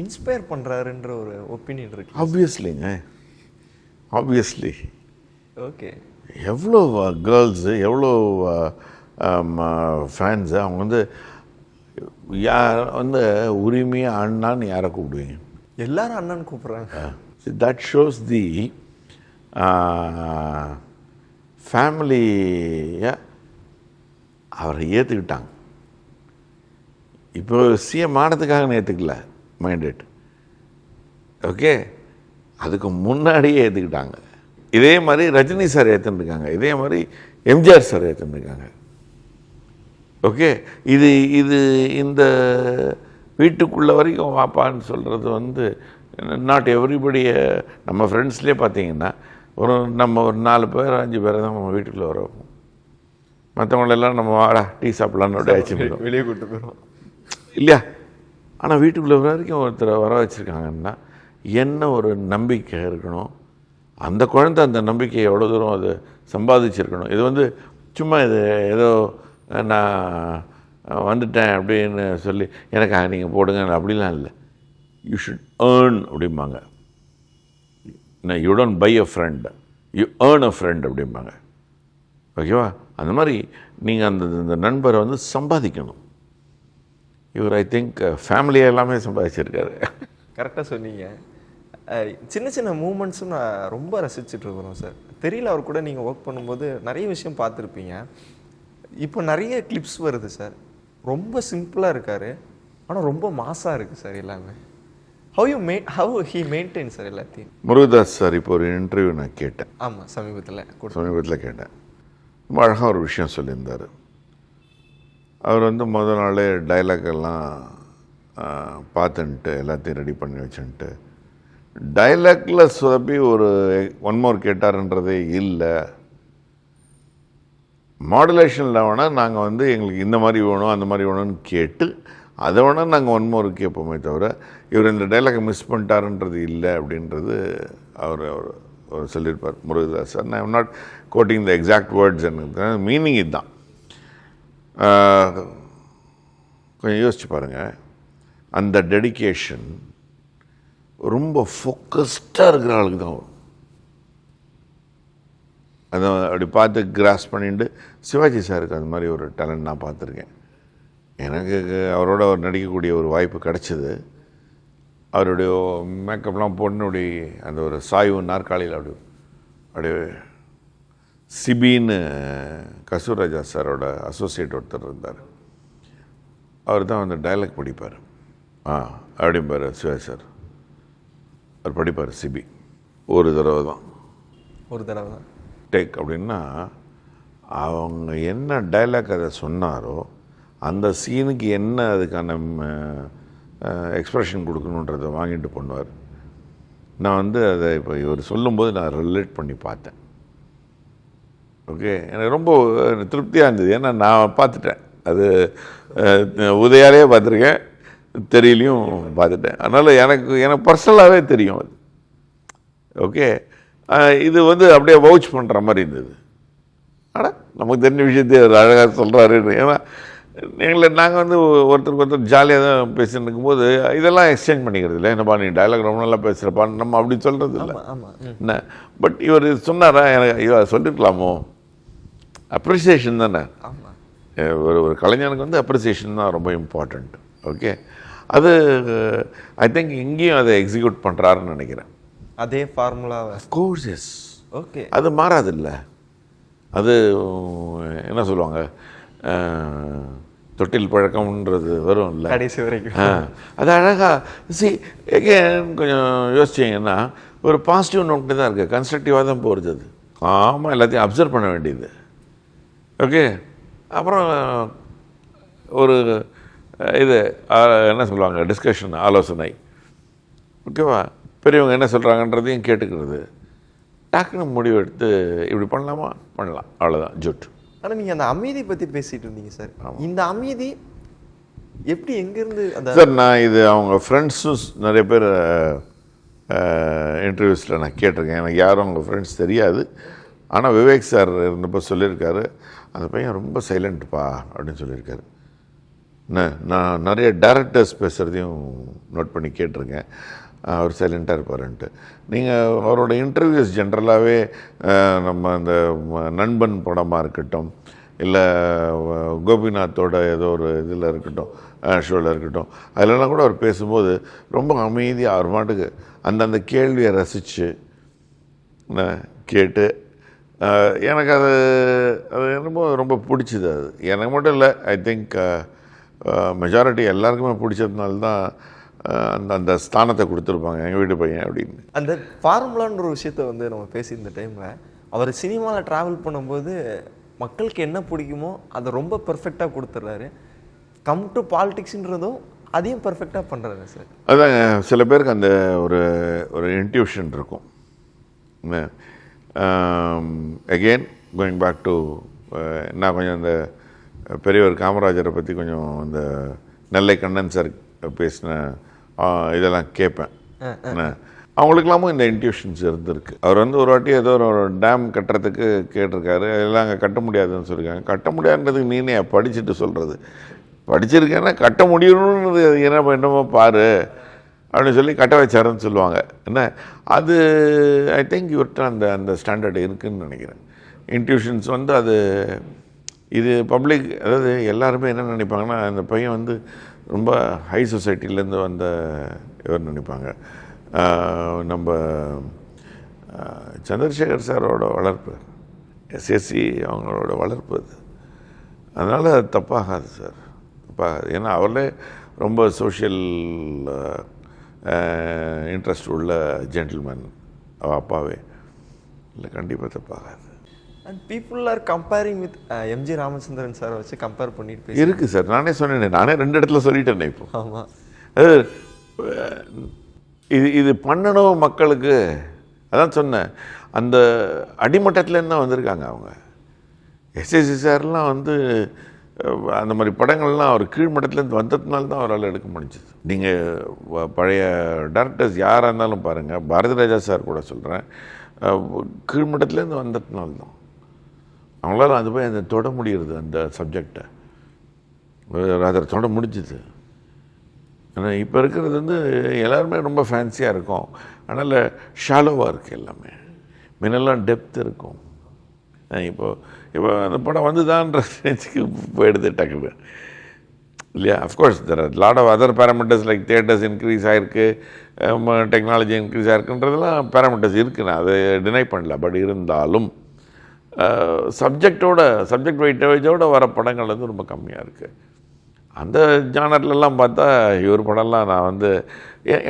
S2: இன்ஸ்பயர் பண்ணுறாருன்ற ஒரு ஒப்பீனியன் இருக்கு.
S1: Obviously
S2: okay.
S1: எவ்வளோ கேர்ள்ஸு, எவ்வளோ ஃபேன்ஸு, அவங்க வந்து யார் வந்து உரிமையாக அண்ணான்னு யாரை கூப்பிடுவீங்க?
S2: எல்லாரும் அண்ணன் கூப்பிட்றாங்க.
S1: தட் ஷோஸ் தி ஃபேமிலியை அவரை ஏற்றுக்கிட்டாங்க. இப்போ சிஎம் ஆனதுக்காக ஏற்றுக்கல மைண்டட், ஓகே, அதுக்கு முன்னாடியே ஏற்றுக்கிட்டாங்க. இதே மாதிரி ரஜினி சார் ஏற்றுருக்காங்க, இதே மாதிரி எம்ஜிஆர் சார் ஏற்றுருக்காங்க. ஓகே, இது இந்த வீட்டுக்குள்ள வரைக்கும் வாப்பான்னு சொல்கிறது வந்து நாட் எவ்ரிபடியை. நம்ம ஃப்ரெண்ட்ஸ்லேயே பார்த்தீங்கன்னா நம்ம ஒரு 4 பேர் 5 பேரை தான் நம்ம வீட்டுக்குள்ளே வர வைப்போம். மற்றவங்களெல்லாம் நம்ம வாடா டீ சாப்பிட்லான்னு ஆச்சு போயிடும்,
S2: வெளியே கூட்டு போயிடும்
S1: இல்லையா? ஆனால் வீட்டுக்குள்ளே வரைக்கும் ஒருத்தரை வர வச்சுருக்காங்கன்னா என்ன ஒரு நம்பிக்கை இருக்கணும். அந்த குழந்தை அந்த நம்பிக்கையை எவ்வளோ தூரம் அது சம்பாதிச்சிருக்கணும். இது வந்து சும்மா இது ஏதோ நான் வந்துட்டேன் அப்படின்னு சொல்லி எனக்கு நீங்கள் போடுங்க அப்படிலாம் இல்லை. யூ ஷுட் ஏர்ன் அப்படிம்பாங்க. You don't by a friend, you earn a friend அப்படிம்பாங்க. ஓகேவா? அந்த மாதிரி நீங்கள் அந்த நண்பரை வந்து சம்பாதிக்கணும். இவர் ஐ திங்க் ஃபேமிலியை எல்லாமே சம்பாதிச்சிருக்காரு.
S2: கரெக்டாக சொன்னீங்க. சின்ன சின்ன மூமெண்ட்ஸும் நான் ரொம்ப ரசிச்சுட்ருக்குறோம் சார். தெரியல, அவர் கூட நீங்கள் ஒர்க் பண்ணும்போது நிறைய விஷயம் பார்த்துருப்பீங்க. இப்போ நிறைய கிளிப்ஸ் வருது சார். ரொம்ப சிம்பிளாக இருக்கார், ஆனால் ரொம்ப மாசாக இருக்குது சார் எல்லாமே. ஹவ் ஹி மெயின்டைன் சார் எல்லாத்தையும்?
S1: முருகதாஸ் சார் இப்போ ஒரு இன்டர்வியூ நான் கேட்டேன்.
S2: ஆமாம், சமீபத்தில்
S1: கேட்டேன். ரொம்ப அழகாக ஒரு விஷயம் சொல்லியிருந்தார். அவர் வந்து முதல் நாளே டைலாக் எல்லாம் பார்த்துன்ட்டு எல்லாத்தையும் ரெடி பண்ணி வச்சுன்ட்டு டைலாக்ல சொதப்பி ஒரு ஒன் மோர் கேட்டார்ன்றதே இல்லை. மாடுலேஷனில் வேணால் நாங்கள் வந்து எங்களுக்கு இந்த மாதிரி வேணும் அந்த மாதிரி வேணும்னு கேட்டு அதை வேணால் நாங்கள் ஒன் மோர் கேட்போமே தவிர இவர் இந்த டைலாகை மிஸ் பண்ணிட்டாருன்றது இல்லை அப்படின்றது அவர் சொல்லியிருப்பார் முருகதாஸ் சார். நான் not coating the exact words, எனக்கு மீனிங் இதுதான். கொஞ்சம் யோசிச்சு பாருங்கள், அந்த டெடிக்கேஷன் ரொம்ப ஃபோக்கஸ்டாக இருக்கிற ஆளுக்கு தான் வரும். அதை அப்படி பார்த்து கிராஸ் பண்ணிட்டு சிவாஜி சாருக்கு அந்த மாதிரி ஒரு டேலண்ட் நான் பார்த்துருக்கேன். எனக்கு அவரோட அவர் நடிக்கக்கூடிய ஒரு வாய்ப்பு கிடச்சிது. அவருடைய மேக்கப்லாம் போட்டு அப்படி அந்த ஒரு சாய்வு நாற்காலியில் அப்படியே சிபின்னு கசூராஜா சாரோட அசோசியேட் ஒருத்தர் இருந்தார். அவர் தான் அந்த டைலாக் படிப்பார். அப்படிம்பார் சிவாஜி சார். அவர் படிப்பார் சிபி. ஒரு தடவை தான் டேக் அப்படின்னா அவங்க என்ன டைலாக் அதை சொன்னாரோ அந்த சீனுக்கு என்ன அதுக்கான எக்ஸ்ப்ரெஷன் கொடுக்கணுன்றதை வாங்கிட்டு பண்ணுவார். நான் வந்து அதை இப்போ இவர் சொல்லும்போது நான் ரிலேட் பண்ணி பார்த்தேன். ஓகே, எனக்கு ரொம்ப திருப்தியாக இருந்தது. ஏன்னா நான் பார்த்துட்டேன், அது உதயாலே பார்த்துருக்கேன், தெரியலையும் பார்த்துட்டேன். அதனால் எனக்கு பர்சனலாகவே தெரியும் அது. ஓகே, இது வந்து அப்படியே வவுச் பண்ணுற மாதிரி இருந்தது. ஆனால் நமக்கு தெரிஞ்ச விஷயத்தையே அவர் அழகாக சொல்கிறாரு. ஏன்னா நாங்கள் வந்து ஒருத்தருக்கு ஒருத்தர் ஜாலியாக தான் பேசிட்டு இருக்கும்போது இதெல்லாம் எக்ஸ்சேஞ்ச் பண்ணிக்கிறது இல்லை. என்னப்பா நீ டைலாக் ரொம்ப நல்லா பேசுகிறப்பான்னு நம்ம அப்படி சொல்கிறது இல்லை என்ன. பட் இவர் சொன்னாரா, எனக்கு இவர் சொல்லியிருக்கலாமோ? அப்ரிசியேஷன் தானே. ஒரு கலைஞனுக்கு வந்து அப்ரிசியேஷன் தான் ரொம்ப இம்பார்ட்டண்ட். ஓகே, அது ஐ திங்க் இங்கேயும் அதை எக்ஸிக்யூட் பண்ணுறாருன்னு நினைக்கிறேன்.
S2: அதே ஃபார்முலாவை
S1: கோர்ஸ் எஸ்.
S2: ஓகே,
S1: அது மாறாதில்லை. அது என்ன சொல்லுவாங்க, தொட்டில் பழக்கம்ன்றது வரும் இல்லை
S2: கடைசி வரைக்கும்.
S1: அது அழகாக கொஞ்சம் யோசிச்சிங்கன்னா ஒரு பாசிட்டிவ் நோட்டு தான் இருக்குது, கன்ஸ்ட்ரக்டிவாக தான் போகிறது. அது ஆமாம், எல்லாத்தையும் அப்சர்வ் பண்ண வேண்டியது. ஓகே, அப்புறம் ஒரு இது என்ன சொல்லுவாங்க, டிஸ்கஷன், ஆலோசனை. ஓகேவா, பெரியவங்க என்ன சொல்கிறாங்கன்றதையும் கேட்டுக்கிறது. டக்குன்னு முடிவு எடுத்து இப்படி பண்ணலாமா, பண்ணலாம், அவ்வளோதான், ஜூட்.
S2: ஆனால் நீங்கள் அந்த அமைதி பற்றி பேசிகிட்டு இருந்தீங்க சார். இந்த அமைதி எப்படி எங்கேருந்து அந்த
S1: சார்? நான் இது அவங்க ஃப்ரெண்ட்ஸும் நிறைய பேர் இன்டர்வியூஸில் நான் கேட்டிருக்கேன். எனக்கு யாரும் அவங்க ஃப்ரெண்ட்ஸ் தெரியாது. ஆனால் விவேக் சார் இருந்தப்போ சொல்லியிருக்காரு, அந்த பையன் ரொம்ப சைலண்ட்ப்பா அப்படின்னு சொல்லியிருக்காரு. நான் நிறைய டைரக்டர்ஸ் பேசுகிறதையும் நோட் பண்ணி கேட்டிருக்கேன். அவர் சைலண்ட்டாக இருப்பாருன்ட்டு. நீங்கள் அவரோட இன்டர்வியூஸ் ஜென்ரலாகவே நம்ம அந்த நண்பன் படமாக இருக்கட்டும், இல்லை கோபிநாத்தோட ஏதோ ஒரு இதில் இருக்கட்டும், ஷோவில் இருக்கட்டும், அதிலலாம் கூட அவர் பேசும்போது ரொம்ப அமைதியாக அவர் மாட்டுக்கு அந்தந்த கேள்வியை ரசித்து கேட்டு எனக்கு அது ரொம்ப ரொம்ப பிடிச்சிது. அது எனக்கு மட்டும் இல்லை, ஐ திங்க் மெஜாரிட்டி எல்லாருக்குமே பிடிச்சதுனால தான் அந்த ஸ்தானத்தை கொடுத்துருப்பாங்க எங்கள் வீட்டு பையன் அப்படின்னு.
S2: அந்த ஃபார்முலான்ற ஒரு விஷயத்த வந்து நம்ம பேசி இந்த டைமில் அவர் சினிமாவில் ட்ராவல் பண்ணும்போது மக்களுக்கு என்ன பிடிக்குமோ அதை ரொம்ப பெர்ஃபெக்டாக கொடுத்துட்றாரு. கம் டு பாலிடிக்ஸ்ன்றதும் அதையும் பெர்ஃபெக்டாக பண்ணுறாரு சார்.
S1: அதாங்க, சில பேருக்கு அந்த ஒரு இன்ட்யூஷன் இருக்கும். அகெயின் கோயிங் பேக் டு நான் கொஞ்சம் அந்த பெரியவர் காமராஜரை பற்றி கொஞ்சம் அந்த நெல்லை கண்ணன் சார் பேசின இதெல்லாம் கேட்பேன். அவங்களுக்கெல்லாமும் இந்த இன்ட்யூஷன்ஸ் இருந்திருக்கு. அவர் வந்து ஒரு வாட்டி ஏதோ ஒரு டேம் கட்டுறதுக்கு கேட்டிருக்காரு. எல்லாம் அங்கே கட்ட முடியாதுன்னு சொல்லியிருக்காங்க. கட்ட முடியாதுன்றதுக்கு நீனே படிச்சுட்டு சொல்கிறது, படிச்சிருக்கேன்னா கட்ட முடியணுன்றது என்னமோ பாரு அப்படின்னு சொல்லி கட்ட வச்சாருன்னு சொல்லுவாங்க. என்ன அது ஐ திங்க் இவர்கிட்ட அந்த ஸ்டாண்டர்ட் இருக்குதுன்னு நினைக்கிறேன். இன்ட்யூஷன்ஸ் வந்து அது இது பப்ளிக், அதாவது எல்லாருமே என்ன நினைப்பாங்கன்னா, அந்த பையன் வந்து ரொம்ப ஹை சொசைட்டிலேருந்து வந்த இவர் நினைப்பாங்க. நம்ம சந்திரசேகர் சாரோட வளர்ப்பு, எஸ்எஸ்சி அவங்களோட வளர்ப்பு அது, அதனால் அது தப்பாகாது சார், தப்பாகாது. ஏன்னா அவர்களே ரொம்ப சோஷியல் இன்ட்ரெஸ்ட் உள்ள ஜென்டில்மேன் அப்பாவே. இல்லை, கண்டிப்பாக தப்பாகாது.
S2: And people are comparing with MG Ramachandran சாரை வச்சு கம்பேர் பண்ணிட்டு
S1: இருக்குது சார். நானே சொன்னேன், நானே 2 இடத்துல சொல்லிட்டேன் இப்போ.
S2: ஆமாம்,
S1: அது இது பண்ணணும் மக்களுக்கு. அதான் சொன்னேன், அந்த அடிமட்டத்துலேருந்து தான் வந்திருக்காங்க அவங்க. எஸ்எஸ்சி சார்லாம் வந்து அந்த மாதிரி படங்கள்லாம் அவர் கீழ்மட்டத்துலேருந்து வந்ததுனால தான் அவரால் எடுக்க முடிஞ்சுது. நீங்கள் பழைய டேரக்டர்ஸ் யாராக இருந்தாலும் பாருங்கள், பாரதி ராஜா சார் கூட சொல்கிறேன், கீழ்மட்டத்துலேருந்து வந்ததுனால தான் அவங்களால அது போய் அந்த தொட முடியுது, அந்த சப்ஜெக்டை அதை தொட முடிஞ்சுது. ஆனால் இப்போ இருக்கிறது வந்து எல்லாருமே ரொம்ப ஃபேன்சியாக இருக்கும், அதனால் ஷாலோவாக இருக்குது எல்லாமே. முன்னெல்லாம் டெப்த் இருக்கும். இப்போ அந்த படம் வந்துதான்ற ரேஞ்சுக்கு போயிடுது டக்குனு, இல்லையா? Of course there are lot of other parameters like theaters increase ஆகிருக்கு, டெக்னாலஜி இன்க்ரீஸ் ஆகிருக்குன்றதெல்லாம் பேராமீட்டர்ஸ் இருக்குது, நான் அதை டினை பண்ணல. பட் இருந்தாலும் சப்ஜெக்ட் வெயிட்டேஜோடு வர படங்கள் வந்து ரொம்ப கம்மியாக இருக்குது. அந்த ஜானர்லலாம் பார்த்தா இவர் படம்லாம் நான் வந்து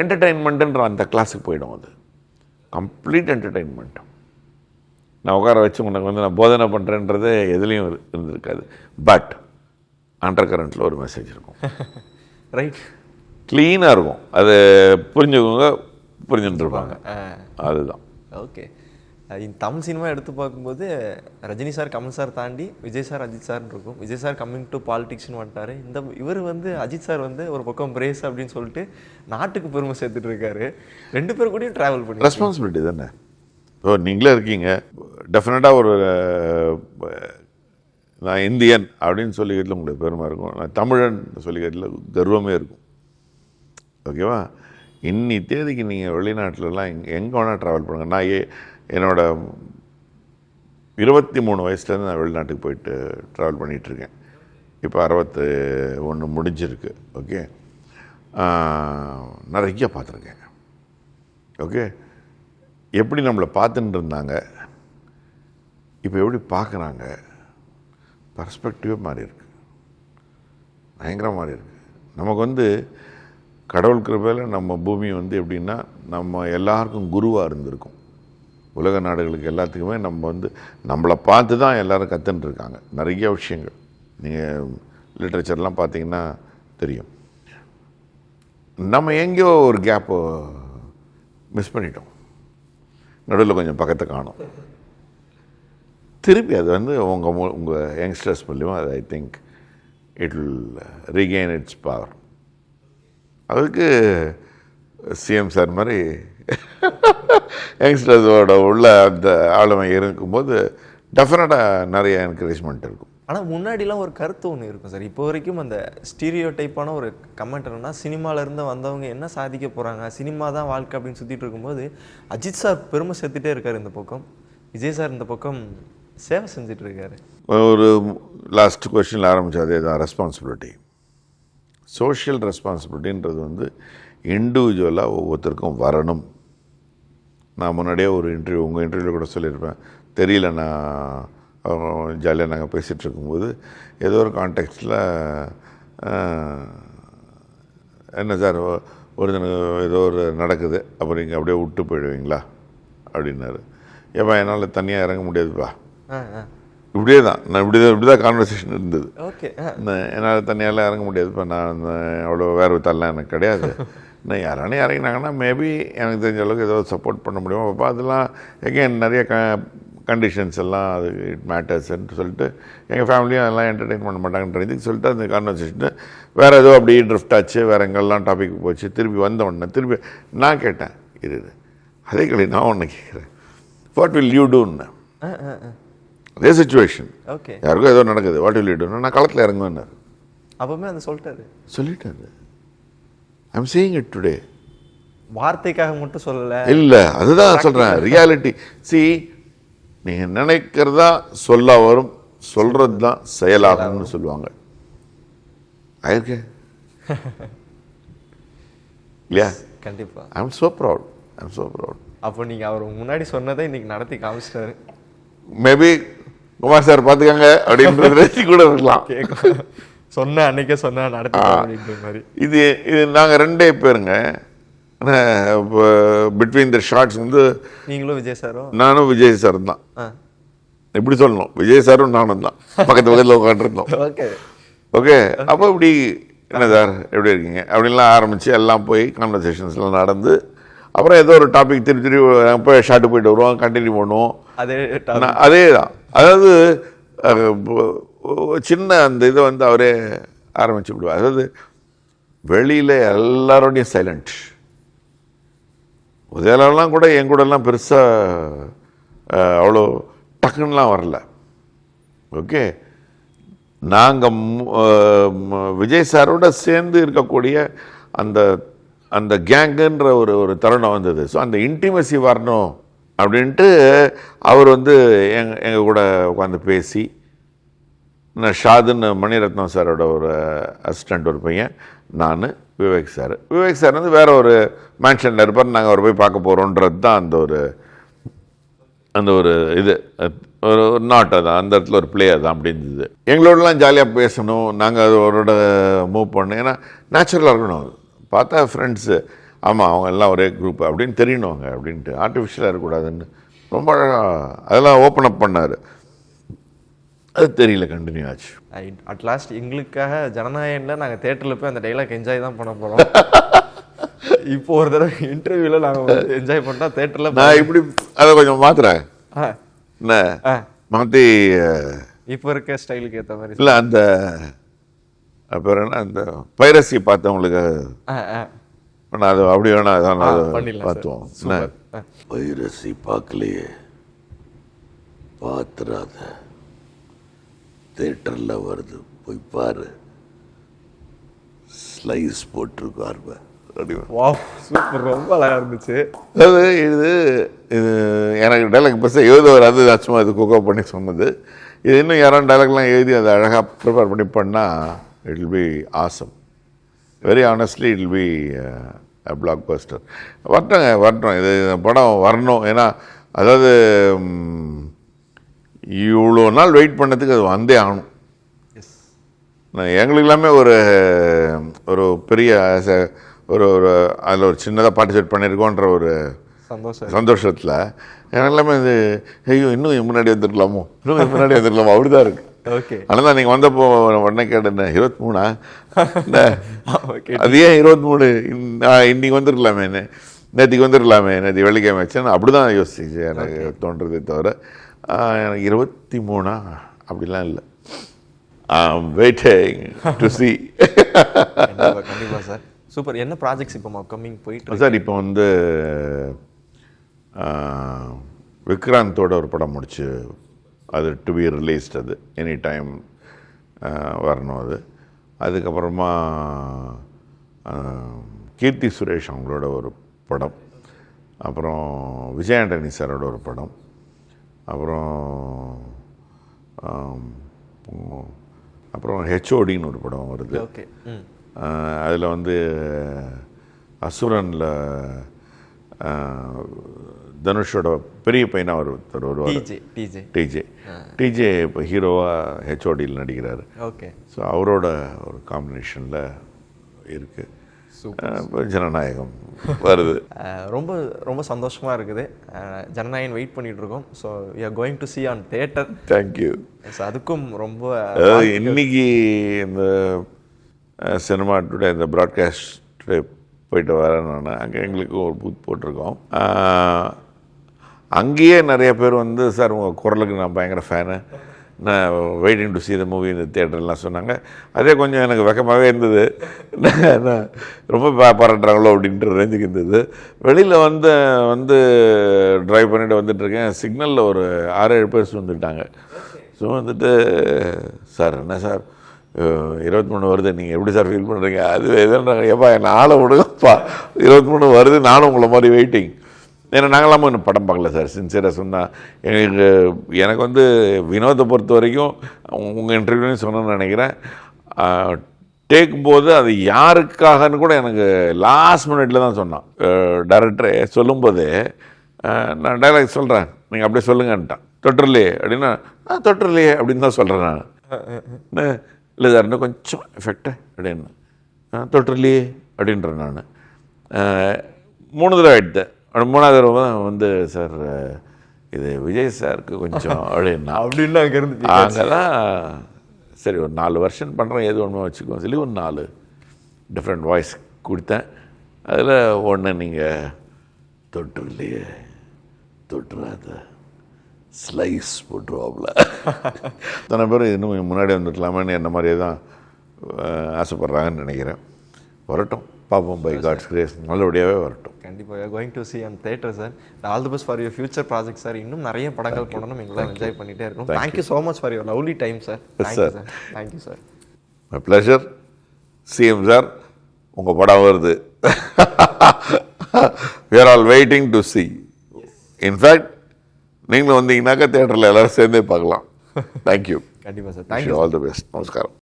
S1: என்டர்டெயின்மெண்ட்டுன்ற அந்த கிளாஸுக்கு போயிடும். அது கம்ப்ளீட் என்டர்டெயின்மெண்ட். நான் உட்கார வச்சு உனக்கு வந்து நான் போதனை பண்ணுறேன்றது எதுலேயும் இருந்திருக்காது. பட் அண்டர் கரண்ட்டில் ஒரு மெசேஜ் இருக்கும்.
S2: ரைட்,
S1: க்ளீனாக இருக்கும். அது புரிஞ்சுக்கோங்க, புரிஞ்சுட்டுருப்பாங்க. அதுதான்.
S2: ஓகே. தமிழ் சினிமா எடுத்து பார்க்கும்போது ரஜினி சார், கமல் சார் தாண்டி விஜய் சார், அஜித் சார்னு இருக்கும். விஜய் சார் கம்மிங் டு பாலிடிக்ஸ்னு வந்துட்டார். இவர் வந்து அஜித் சார் வந்து ஒரு பக்கம் பிரேஸ் அப்படின்னு சொல்லிட்டு நாட்டுக்கு பெருமை சேர்த்துட்டு இருக்காரு. 2 பேர் கூடயும் ட்ராவல் பண்ணி
S1: ரெஸ்பான்சிபிலிட்டி தானே. இப்போ நீங்களே இருக்கீங்க, டெஃபினட்டாக ஒரு நான் இந்தியன் அப்படின்னு சொல்லிக்கிறதுல உங்களுக்கு பெருமை இருக்கும், நான் தமிழன் சொல்லிக்கிறதுல கர்வமே இருக்கும். ஓகேவா? இன்னி தேதிக்கு நீங்கள் வெளிநாட்டிலலாம் எங்கே வேணால் ட்ராவல் பண்ணுங்கள். நான் என்னோட 23 வயசுலேருந்து நான் வெளிநாட்டுக்கு போயிட்டு ட்ராவல் பண்ணிகிட்ருக்கேன். இப்போ 61 முடிஞ்சிருக்கு. ஓகே, நிறைய பார்த்துருக்கேன். ஓகே, எப்படி நம்மளை பார்த்துட்டு இருந்தாங்க, இப்போ எப்படி பார்க்குறாங்க, பர்ஸ்பெக்டிவே மாறி இருக்கு, பயங்கரமாக மாறி இருக்கு. நமக்கு வந்து கடவுள் கிருபையில் நம்ம பூமி வந்து எப்படின்னா, நம்ம எல்லாருக்கும் குருவாக இருந்திருக்கும். உலக நாடுகளுக்கு எல்லாத்துக்குமே நம்ம வந்து நம்மளை பார்த்து தான் எல்லோரும் கற்றுன்னு இருக்காங்க நிறைய விஷயங்கள். நீங்கள் லிட்ரேச்சர்லாம் பார்த்தீங்கன்னா தெரியும். நம்ம எங்கேயோ ஒரு கேப்பை மிஸ் பண்ணிட்டோம், நடுவில் கொஞ்சம் பக்கத்தை காணும். திருப்பி அது வந்து உங்கள் யங்ஸ்டர்ஸ் மூலிமா அது I think it will regain it's power. அதுக்கு சிஎம் சார் மாதிரி யங்ஸ்டர்ஸோட உள்ள அந்த ஆளுமை இருக்கும்போது டெஃபினட்டாக நிறைய என்கரேஜ்மெண்ட் இருக்கும்.
S2: ஆனால் முன்னாடிலாம் ஒரு கருத்து ஒன்று இருக்கும் சார். இப்போ வரைக்கும் அந்த ஸ்டீரியோ டைப்பான ஒரு கமெண்ட் என்னன்னா, சினிமாவிலேருந்து வந்தவங்க என்ன சாதிக்க போகிறாங்க, சினிமா தான் வாழ்க்கை அப்படின்னு சுற்றிட்டு இருக்கும்போது அஜித் சார் பெருமை சேர்த்துட்டே இருக்கார் இந்த பக்கம், விஜய் சார் இந்த பக்கம் சேவை செஞ்சுட்டு இருக்காரு.
S1: ஒரு லாஸ்ட் கொஸ்டினில் ஆரம்பித்தது அதே தான், ரெஸ்பான்சிபிலிட்டி. சோஷியல் ரெஸ்பான்சிபிலிட்டின்றது வந்து இண்டிவிஜுவலாக ஒவ்வொருத்தருக்கும் வரணும். நான் முன்னாடியே ஒரு இன்டர்வியூ, உங்கள் இன்டர்வியூவில் கூட சொல்லியிருப்பேன், தெரியல நான் ஜாலியாக நாங்கள் பேசிகிட்டு இருக்கும்போது ஏதோ ஒரு கான்டெக்ஸ்டில் என்ன சார் ஒரு ஏதோ ஒரு நடக்குது, அப்போ நீங்கள் அப்படியே விட்டு போயிடுவீங்களா அப்படின்னாரு. ஏப்பா என்னால் தனியாக இறங்க முடியாதுப்பா, இப்படியே தான் நான் இப்படி தான் கான்வர்சேஷன் இருந்தது.
S2: ஓகே,
S1: என்னால் தனியாலாம் இறங்க முடியாதுப்பா, நான் அவ்வளோ வேறு தரலாம் எனக்கு கிடையாது. நான் யாரானே இறங்கினாங்கன்னா மேபி எனக்கு தெரிஞ்ச அளவுக்கு ஏதோ சப்போர்ட் பண்ண முடியும். அப்போ அதெல்லாம் எகெயின் நிறைய கண்டிஷன்ஸ் எல்லாம் அது இட் மேட்டர்ஸ்ன்னு சொல்லிட்டு எங்கள் ஃபேமிலியும் அதெல்லாம் என்டர்டெயின் பண்ண மாட்டாங்கன்றது சொல்லிட்டு அந்த கான்வர்சேஷன் வேறு ஏதோ அப்படி ட்ரிஃப்ட் ஆச்சு, வேறு எங்கெல்லாம் டாபிக் போச்சு. திருப்பி வந்த உடனே திருப்பி நான் கேட்டேன், அதே கிடையாது நான் ஒன்று கேட்குறேன், வாட் வில் யூ டூன்னு. அதே சுச்சுவேஷன்,
S2: ஓகே,
S1: யாருக்கும் ஏதோ நடக்குது, வாட் வில் யூ டூன்னு. நான் களத்தில் இறங்குவேன்னாரு.
S2: அப்பவுமே அந்த சொல்லிட்டாரு.
S1: I'm saying it today.
S2: வார்த்தைக்காக மட்டும் சொல்லலை,
S1: இல்லை அதுதான் சொல்கிறேன், ரியாலிட்டி. சி, நீங்கள் நினைக்கிறதா சொல்ல வரும், சொல்கிறது தான் செயலாகும்னு சொல்லுவாங்க. ஆயிருக்கு இல்லையா?
S2: கண்டிப்பாக.
S1: I'm so proud.
S2: அப்போ நீங்கள் அவர் முன்னாடி சொன்னதை இன்னைக்கு நடத்தி காமிச்சிட்டாரு.
S1: மேபி குமார் சார் பார்த்துக்கங்க அப்படின்றது கூட இருக்கலாம்.
S2: சொன்ன அன்னைக்கே சொன்ன நடத்தி அப்படின்ற மாதிரி.
S1: இது நாங்கள் 2 பேருங்க. பிட்வீன் த ஷார்ட்ஸ் வந்து
S2: நீங்களும் விஜய் சாரும்
S1: நானும் விஜய் சாரும் தான். எப்படி சொல்லணும், விஜய் சாரும் நானும் தான் பக்கத்தில் உட்காந்துருந்தோம். ஓகே, அப்போ இப்படி என்ன சார் எப்படி இருக்கீங்க அப்படின்லாம் ஆரம்பித்து எல்லாம் போய் கான்வர்சேஷன்ஸ்லாம் நடந்து அப்புறம் ஏதோ ஒரு டாபிக் திருப்பி போய் ஷார்ட்டு போயிட்டு வருவோம், கண்டினியூ பண்ணுவோம். அதே தான். அதாவது சின்ன அந்த இதை வந்து அவரே ஆரம்பிச்சு விடுவார். அதாவது வெளியில் எல்லாரோடையும் சைலண்ட். உதயலாம் கூட என் கூடலாம் பெருசாக அவ்வளோ டக்குன்னெலாம் வரல. ஓகே, நாங்கள் விஜய் சாரோட சேர்ந்து இருக்கக்கூடிய அந்த அந்த கேங்குன்ற ஒரு தருணம் வந்தது. ஸோ அந்த இன்டிமசி வரணும் அப்படின்ட்டு அவர் வந்து எங்கள் கூட உட்காந்து பேசி, நான் ஷாதுன்னு மணிரத்னம் சாரோட ஒரு அசிஸ்டண்ட் ஒரு பையன், நான் விவேக் சார் வந்து வேறு ஒரு மேன்ஷனில் இருப்பார், நாங்கள் அவரை போய் பார்க்க போகிறோன்றது தான் அந்த ஒரு இது ஒரு நாட் அதான், அந்த இடத்துல ஒரு பிளே அதான் அப்படி இருந்தது. எங்களோடலாம் ஜாலியாக பேசணும், நாங்கள் அதோட மூவ் பண்ணோம். ஏன்னா நேச்சுரலாக இருக்கணும். அது பார்த்தா ஃப்ரெண்ட்ஸு, ஆமாம் அவங்க எல்லாம் ஒரே குரூப் அப்படின்னு தெரியணுங்க அப்படின்ட்டு, ஆர்டிஃபிஷியலாக இருக்கக்கூடாதுன்னு ரொம்ப அழகாக அதெல்லாம் ஓப்பன் அப் பண்ணார். அது தெரியல, கண்டினியூ ஆச்சு.
S2: அட்லாஸ்ட் எங்களுக்காக ஜனநாயகனில் நாங்கள் தேட்டரில் போய் அந்த டைலாக் என்ஜாய் தான் பண்ண போகிறோம். இப்போ ஒரு தடவை இன்டர்வியூவில் நாங்கள் என்ஜாய் பண்ணால் தேட்டரில்
S1: நான் இப்படி அதை கொஞ்சம் மாத்துறேன், என்ன மாற்றி
S2: இப்போ இருக்க ஸ்டைலுக்கு ஏற்ற மாதிரி.
S1: இல்லை அந்த அப்புறம் என்ன அந்த பைரசி பார்த்தவங்களுக்கு அது அப்படி வேணா அதான் பார்த்துவோம். என்ன பைரசி பார்க்கலையே, பார்த்துறாத, தேட்டரில் வருது போய் பாரு, ஸ்லைஸ் போட்டிருக்காரு.
S2: சூப்பர், ரொம்ப அழகாக இருந்துச்சு.
S1: அதாவது இது எனக்கு டைலாக் பெருசாக எழுத வராது, சும்மா இது குக்கோ பண்ணி சொன்னது. இது இன்னும் யாரும் டைலாக்லாம் எழுதி அதை அழகாக ப்ரிப்பேர் பண்ணி பண்ணால் it will B awesome. Very honestly it will B black Bastar. வரட்டும் இது படம் வரணும். ஏன்னா அதாவது இவ்வளோ நாள் வெயிட் பண்ணதுக்கு அது வந்தே ஆகணும். எங்களுக்கு எல்லாமே ஒரு பெரிய ஒரு அதில் ஒரு சின்னதாக பார்ட்டிசிபேட் பண்ணியிருக்கோன்ற ஒரு சந்தோஷத்தில் எனக்கு எல்லாமே இது ஐயோ இன்னும் முன்னாடி வந்துருக்கலாமோ அப்படி தான் இருக்குது.
S2: ஓகே,
S1: ஆனால் தான் நீங்கள் வந்தப்போ உடனே கேட்டேன் 23 அது ஏன் 23 இன்னைக்கு வந்துருக்கலாமே, நேற்றுக்கு வந்துருக்கலாமே, நேற்று வெள்ளிக்கிழமை வச்சேன் அப்படி தான் யோசிச்சு எனக்கு தோன்றதே தவிர எனக்கு 23 அப்படிலாம் இல்லை. Waiting to see.
S2: கண்டிப்பாக சார். சூப்பர். என்ன ப்ராஜெக்ட்ஸ் இப்போ அப்கமிங் போயிட்டு
S1: சார்? இப்போ வந்து விக்ராந்தோட ஒரு படம் முடிச்சு அது டு பி ரிலீஸ்ட். அது எனி டைம் வரணும் அது. அதுக்கப்புறமா கீர்த்தி சுரேஷ் அவங்களோட ஒரு படம், அப்புறம் விஜய் ஆண்டனி சாரோட ஒரு படம், அப்புறம் ஹெச்ஓடின்னு ஒரு படம் வருது.
S2: ஓகே.
S1: அதில் வந்து அசுரனில் தனுஷோட பெரிய பையனாக ஒருத்தர் வருவார், டிஜே இப்போ ஹீரோவாக ஹெச்ஓடியில் நடிக்கிறாரு.
S2: ஓகே.
S1: ஸோ அவரோட ஒரு காம்பினேஷனில் இருக்குது. இப்போ ஜனநாயகம் வருது.
S2: ரொம்ப ரொம்ப சந்தோஷமாக இருக்குது. ஜனநாயகம் வெயிட் பண்ணிகிட்டு இருக்கோம். So you are going to see on theatre.
S1: Thank you.
S2: So அதுக்கும் ரொம்ப
S1: இன்னைக்கு இந்த சினிமா டுடே இந்த ப்ராட்காஸ்ட் டுடே போயிட்டு வரேன் நான். அங்கே எங்களுக்கு ஒரு பூத் போட்டிருக்கோம். அங்கேயே நிறைய பேர் வந்து சார் உங்கள் குரலுக்கு நான் பயங்கர ஃபேனு, நான் waiting to see the movie இந்த தியேட்டர்லாம் சொன்னாங்க. அதே கொஞ்சம் எனக்கு வெக்கமாகவே இருந்தது. நான் ரொம்ப பாராட்டுறாங்களோ அப்படின்ற ரேஞ்சுக்கு இருந்தது. வெளியில் வந்து ட்ரைவ் பண்ணிட்டு வந்துட்டுருக்கேன். சிக்னலில் ஒரு 6-7 பேர் வந்துட்டாங்க. ஸோ வந்துட்டு சார் என்ன சார் 23 வருது, நீங்கள் எப்படி சார் ஃபீல் பண்ணுறீங்க? அது எதுன்றாங்க. ஏப்பா என்னை ஆளை விடுங்கப்பா, 23 வருது, நானும் உங்களை மாதிரி வெயிட்டிங். ஏன்னா நாங்களாம் இன்னும் படம் பார்க்கல சார். சின்சியராக சொன்னால் எனக்கு வந்து வினோத்தை பொறுத்த வரைக்கும் உங்கள் இன்டர்வியூலையும் சொன்னேன்னு நினைக்கிறேன், டேக்கும் போது அது யாருக்காகன்னு கூட எனக்கு லாஸ்ட் மினிட்ல தான் சொன்னான். டைரக்டரே சொல்லும்போது நான் டைலாக் சொல்கிறேன், நீங்கள் அப்படியே சொல்லுங்கன்ட்டான். தொட்டுறலையே அப்படின்னா தொட்டுறலையே அப்படின்னு தான் சொல்கிறேன் நான். இல்லை சார் இன்னும் கொஞ்சம் எஃபெக்டு அப்படின்னு தொட்டுறலையே அப்படின்றேன் நான். 3 தடவை எடுத்தேன். 3ஆவது தடவை வந்து சார் இது விஜய் சாருக்கு கொஞ்சம் அப்படின்னா
S2: அப்படின்னு அங்கேருந்து
S1: அங்கே தான் சரி ஒரு 4 வருஷன் பண்ணுறேன், எது ஒன்றுமே வச்சுக்கோங்க சொல்லி ஒரு 4 டிஃப்ரெண்ட் வாய்ஸ் கொடுத்தேன். அதில் ஒன்று நீங்கள் தொட்டுலையே தொட்டுறாத ஸ்லைஸ் போட்டுருவாப்புல. அத்தனை பேர் இன்னும் முன்னாடி வந்துருக்கலாமேன்னு என்ன மாதிரியே தான் ஆசைப்பட்றாங்கன்னு நினைக்கிறேன். வரட்டும், பார்ப்போம். பை காட்ஸ் கிரேஸ் நல்லபடியாகவே வரட்டும்.
S2: கண்டிப்பாக going to see on theatre sir. All the best for your future project sir. இன்னும் நிறைய படங்கள் போடணும், எங்களாம் என்ஜாய் பண்ணிகிட்டே இருக்கணும். Thank you so much for your lovely time sir. Thank you sir.
S1: My pleasure. CM sir உங்கள் படம் வருது. we are all waiting to see. In fact நீங்களும் வந்தீங்கன்னாக்கா தியேட்டரில் எல்லோரும் சேர்ந்தே பார்க்கலாம். தேங்க்யூ.
S2: கண்டிப்பாக sir.
S1: Thank you. All the best. நமஸ்காரம்.